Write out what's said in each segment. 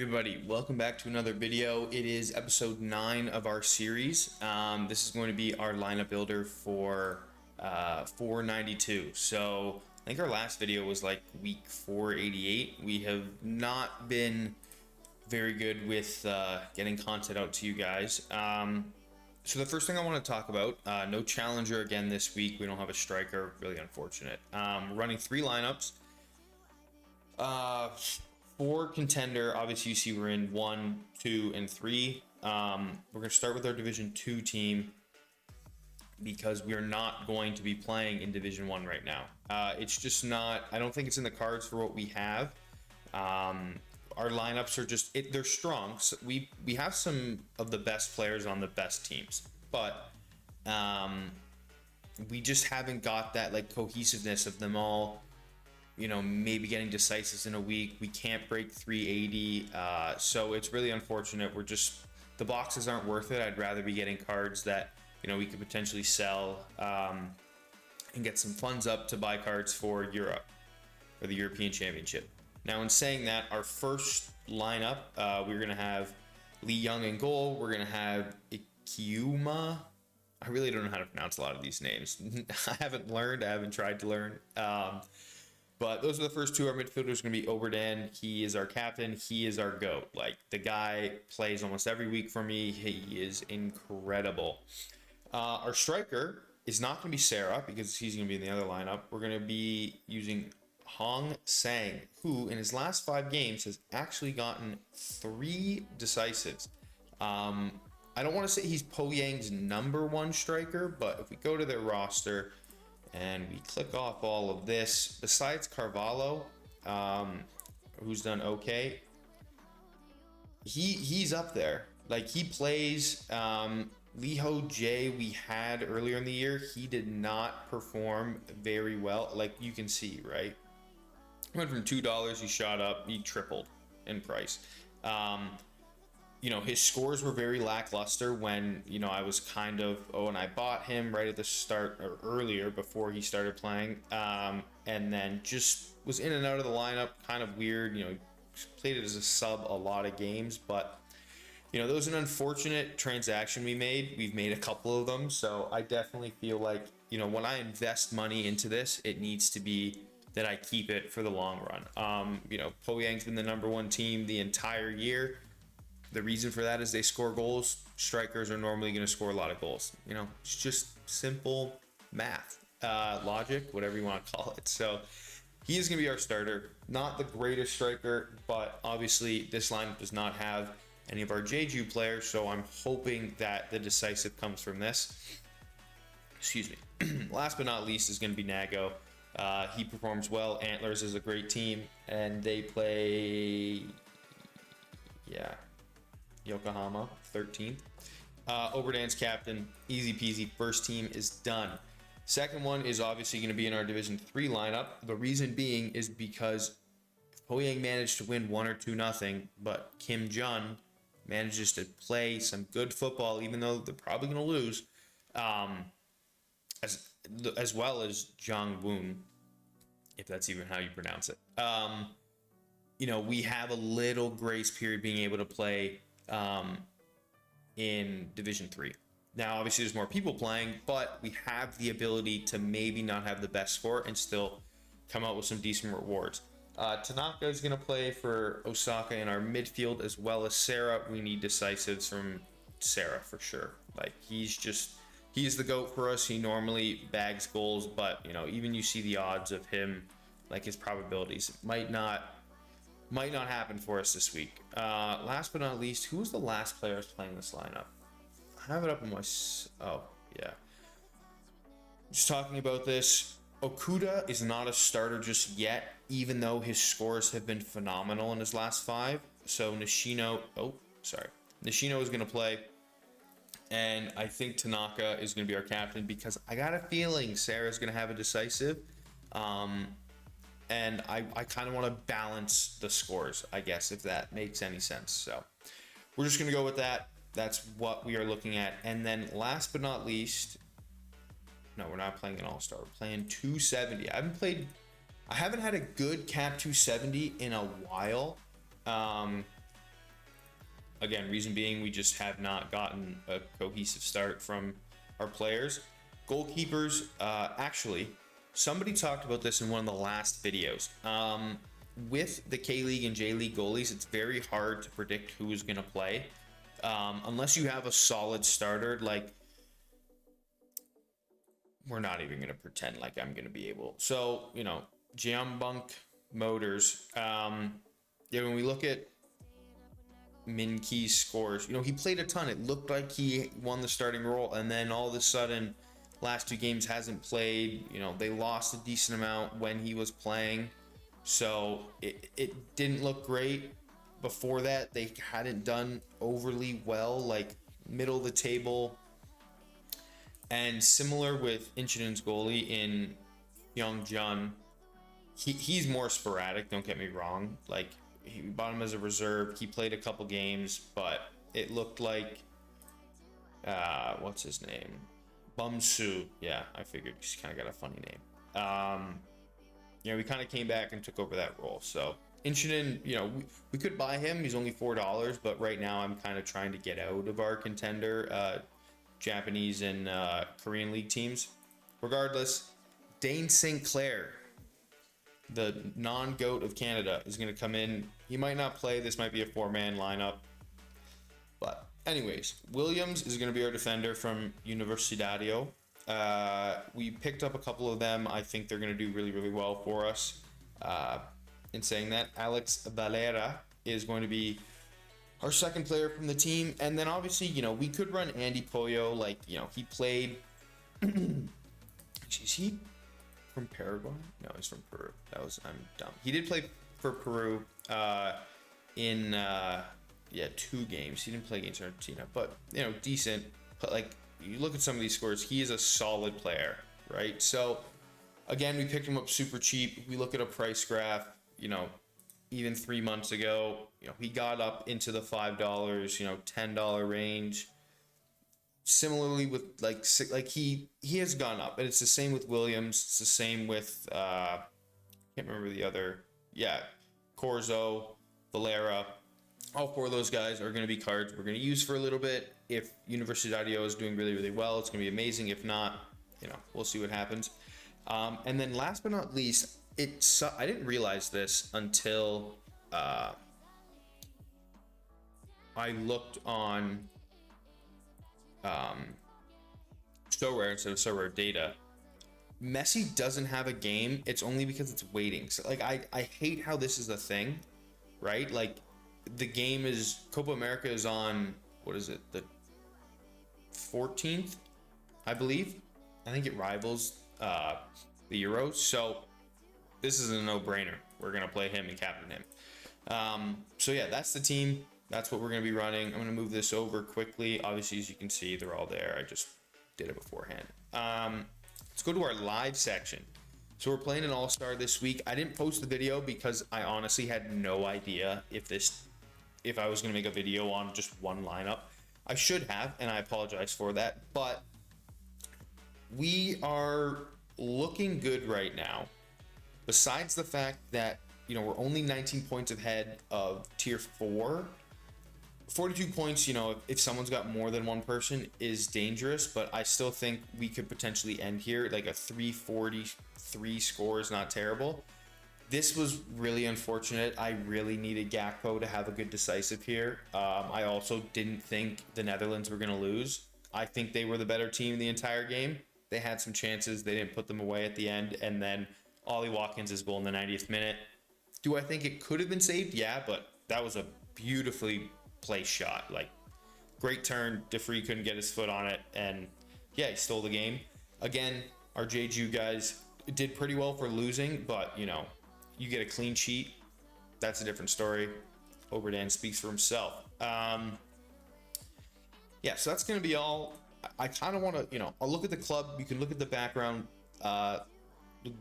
Everybody, welcome back to another video. It is episode 9 of our series. This is going to be our lineup builder for 492. So I think our last video was like week 488. We have not been very good with getting content out to you guys. So the first thing I want to talk about, no challenger again this week. We don't have a striker, really unfortunate. Running 3 lineups. For Contender, obviously you see we're in 1, 2, and 3. We're going to start with our Division 2 team because we are not going to be playing in Division 1 right now. It's just not, I don't think it's in the cards for what we have. Our lineups are just, they're strong. So we have some of the best players on the best teams, but we just haven't got that like cohesiveness of them all. You know, maybe getting decisives in a week. We can't break 380, so it's really unfortunate. We're just, the boxes aren't worth it. I'd rather be getting cards that, you know, we could potentially sell and get some funds up to buy cards for Europe, or the European Championship. Now, in saying that, our first lineup, we're going to have Lee Young in goal. We're going to have Ikiuma. I really don't know how to pronounce a lot of these names. I haven't learned. I haven't tried to learn. But those are the first two. Our midfielder is going to be Oberdan. He is our captain. He is our GOAT. Like, the guy plays almost every week for me. He is incredible. Our striker is not going to be Sarah because he's going to be in the other lineup. We're going to be using Hong Sang, who in his last 5 games has actually gotten 3 decisives. I don't want to say he's Po Yang's #1 striker, but if we go to their roster and we click off all of this, besides Carvalho, who's done okay, he's up there. Like, he plays. Liho J we had earlier in the year, he did not perform very well. Like, you can see, right? Went from $2, he shot up, he tripled in price. You know, his scores were very lackluster when, you know, I was kind of, and I bought him right at the start or earlier before he started playing, and then just was in and out of the lineup, kind of weird. You know, played it as a sub a lot of games, but, you know, that was an unfortunate transaction we made. We've made a couple of them, so I definitely feel like, you know, when I invest money into this, it needs to be that I keep it for the long run. You know, Po Yang's been the #1 team the entire year. The reason for that is they score goals. Strikers are normally going to score a lot of goals. You know, it's just simple math, logic, whatever you want to call it. So he is going to be our starter. Not the greatest striker, but obviously this lineup does not have any of our Jeju players, so I'm hoping that the decisive comes from this. Excuse me. Last but not least is going to be Nago. He performs well. Antlers is a great team, and they play, Yokohama, 13th. Oberdan's captain, easy peasy. First team is done. Second one is obviously going to be in our Division 3 lineup. The reason being is because Po Yang managed to win 1 or 2-0, but Kim Jun manages to play some good football, even though they're probably going to lose, as well as Jang Woon, if that's even how you pronounce it. You know, we have a little grace period being able to play in Division 3. Now, obviously, there's more people playing, but we have the ability to maybe not have the best score and still come out with some decent rewards. Tanaka is going to play for Osaka in our midfield, as well as Sarah. We need decisives from Sarah for sure. Like, he's the GOAT for us. He normally bags goals, but, you know, even you see the odds of him, like his probabilities, might not happen for us this week. Last but not least, who was the last player playing this lineup? I have it up on my... Oh, yeah. Just talking about this. Okuda is not a starter just yet, even though his scores have been phenomenal in his last 5. So Nishino is going to play. And I think Tanaka is going to be our captain because I got a feeling Sarah's going to have a decisive. And I kind of want to balance the scores, I guess, if that makes any sense. So we're just going to go with that. That's what we are looking at. And then last but not least, no, we're not playing an AlllStar. We're playing 270. I haven't had a good cap 270 in a while. Again, reason being, we just have not gotten a cohesive start from our players. Goalkeepers, actually, somebody talked about this in one of the last videos. With the K-League and J-League goalies, it's very hard to predict who's going to play. Unless you have a solid starter, like, we're not even going to pretend like I'm going to be able. So, Jiambunk Motors, when we look at Min Key's scores, he played a ton. It looked like he won the starting role, and then all of a sudden, last 2 games hasn't played. They lost a decent amount when he was playing, so it didn't look great. Before that, they hadn't done overly well, like middle of the table. And similar with Inchinen's goalie in Youngjun, he's more sporadic, don't get me wrong. Like, he bought him as a reserve. He played a couple games, but it looked like, what's his name? Bumsu. Yeah, I figured he's kind of got a funny name. We kind of came back and took over that role. So Inchinen, we could buy him. He's only $4, but right now I'm kind of trying to get out of our contender Japanese and Korean league teams. Regardless, Dane St. Clair, the non-GOAT of Canada, is going to come in. He might not play. This might be a 4-man lineup. But anyways, Williams is going to be our defender from Universidadio. We picked up a couple of them. I think they're going to do really, really well for us. In saying that, Alex Valera is going to be our second player from the team. And then obviously, we could run Andy Pollo. Like, he played... Is he from Paraguay? No, he's from Peru. I'm dumb. He did play for Peru in 2 games. He didn't play against Argentina, but decent. But like, you look at some of these scores, he is a solid player, right? So again, we picked him up super cheap. We look at a price graph, even 3 months ago, he got up into the $5, $10 range. Similarly with like he has gone up, and it's the same with Williams. It's the same with can't remember the other. Yeah, Corzo, Valera. All 4 of those guys are going to be cards we're going to use for a little bit. If Universidadio is doing really, really well, it's going to be amazing. If not, we'll see what happens. And then last but not least, I didn't realize this until I looked on Sorare instead of Sorare data. Messi doesn't have a game. It's only because it's waiting. So like, I hate how this is a thing, right? Like, the game is Copa America is on, what is it, the 14th, I believe. I think it rivals the Euros. So this is a no-brainer. We're gonna play him and captain him. So yeah, that's the team. That's what we're going to be running. I'm going to move this over quickly. Obviously, as you can see, they're all there. I just did it beforehand. Let's go to our live section. So we're playing an AlllStar this week. I didn't post the video because I honestly had no idea if I was going to make a video on just one lineup. I should have, and I apologize for that. But we are looking good right now. Besides the fact that, we're only 19 points ahead of tier 4. 42 points, if someone's got more than one person, is dangerous, but I still think we could potentially end here. Like a 343 score is not terrible. This was really unfortunate. I really needed Gakpo to have a good decisive here. I also didn't think the Netherlands were going to lose. I think they were the better team the entire game. They had some chances. They didn't put them away at the end. And then Ollie Watkins' goal in the 90th minute. Do I think it could have been saved? Yeah, but that was a beautifully placed shot. Like, great turn. DeFree couldn't get his foot on it. And yeah, he stole the game. Again, our Jeju guys did pretty well for losing, but you get a clean sheet. That's a different story. Oberdan speaks for himself. Yeah, so that's going to be all. I kind of want to, I'll look at the club. You can look at the background.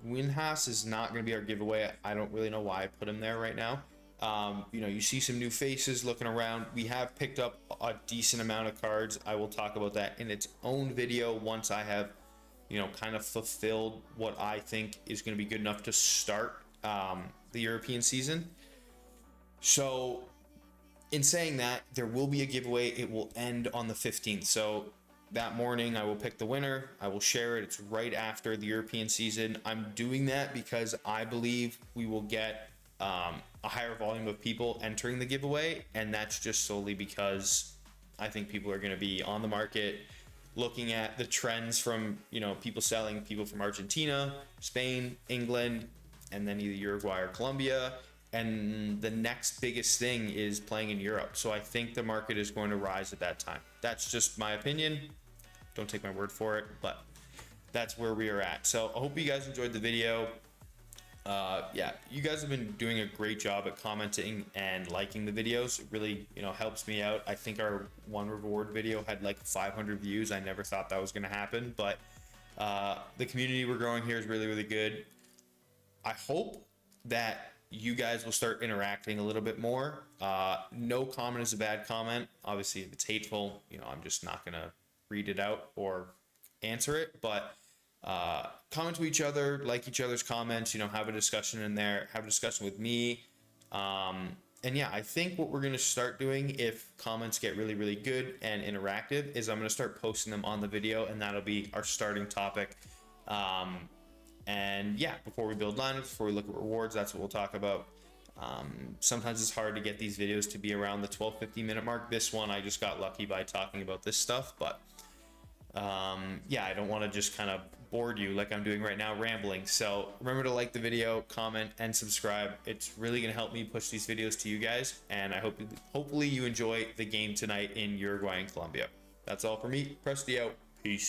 Winhas is not going to be our giveaway. I don't really know why I put him there right now. You see some new faces looking around. We have picked up a decent amount of cards. I will talk about that in its own video once I have, kind of fulfilled what I think is going to be good enough to start the European season. So In saying that, there will be a giveaway. It will end on the 15th. So that morning, I will pick the winner. I will share it. It's right after the European season. I'm doing that because I believe we will get a higher volume of people entering the giveaway. And that's just solely because I think people are going to be on the market looking at the trends from, people selling, people from Argentina, Spain, England, and then either Uruguay or Colombia. And the next biggest thing is playing in Europe. So I think the market is going to rise at that time. That's just my opinion. Don't take my word for it, but that's where we are at. So I hope you guys enjoyed the video. Yeah, you guys have been doing a great job at commenting and liking the videos. It really, helps me out. I think our one reward video had like 500 views. I never thought that was going to happen, but the community we're growing here is really, really good. I hope that you guys will start interacting a little bit more. No comment is a bad comment. Obviously, if it's hateful, I'm just not going to read it out or answer it, but comment to each other, like each other's comments, have a discussion in there, have a discussion with me. And yeah, I think what we're going to start doing if comments get really, really good and interactive is I'm going to start posting them on the video, and that'll be our starting topic. And yeah, before we build lineups, before we look at rewards, that's what we'll talk about. Sometimes it's hard to get these videos to be around the 12-15 minute mark. This one, I just got lucky by talking about this stuff, but yeah, I don't want to just kind of bored you like I'm doing right now, rambling. So remember to like the video, comment, and subscribe. It's really going to help me push these videos to you guys, and I hopefully you enjoy the game tonight in Uruguay and Colombia. That's all for me. Press the out. Peace.